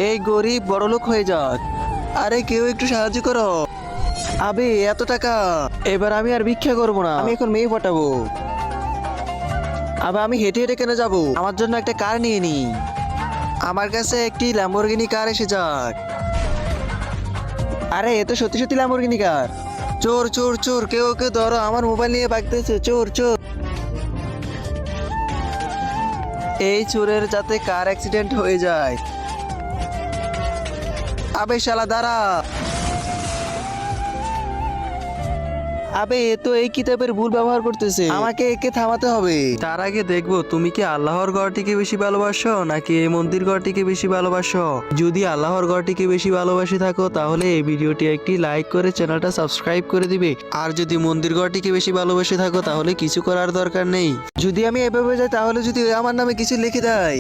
এই গরিব বড়লোক হয়ে যাক। আরে কেউ একটু সাহায্য করো। আবে এত টাকা, এবার আমি আর ভিক্ষা করবো না, আমি এখন মেয়ে পাঠাবো। আবে আমি হেঁটে হেঁটে কেন যাবো, আমার জন্য একটা কার নিয়ে নি। আমার কাছে একটি ল্যাম্বরগিনি কার এসে যাক। আরে এ তো সত্যি সত্যি ল্যাম্বরগিনি কার। চোর চোর চোর, কেউ কেউ ধরো, আমার মোবাইল নিয়ে ভাগতেছে, চোর চোর। এই চোরের যাতে কার অ্যাক্সিডেন্ট হয়ে যায়। আবে শালা দাঁড়া। আবে এ তো এই কিতাবের ভুল ব্যবহার করতেছে, আমাকে একে থামাতে হবে। তার আগে দেখবো তুমি কি আল্লাহর ঘরটিকে বেশি ভালোবাসো নাকি এই মন্দির ঘরটিকে বেশি ভালোবাসো। যদি আল্লাহর ঘরটিকে বেশি ভালোবাসি থাকো তাহলে এই ভিডিওটি একটি লাইক করে চ্যানেলটা সাবস্ক্রাইব করে দিবে। আর যদি মন্দির ঘরটিকে বেশি ভালোবাসি থাকো তাহলে কিছু করার দরকার নেই। যদি আমি এভাবে যাই তাহলে যদি আমার নামে কিছু লিখে দেয়।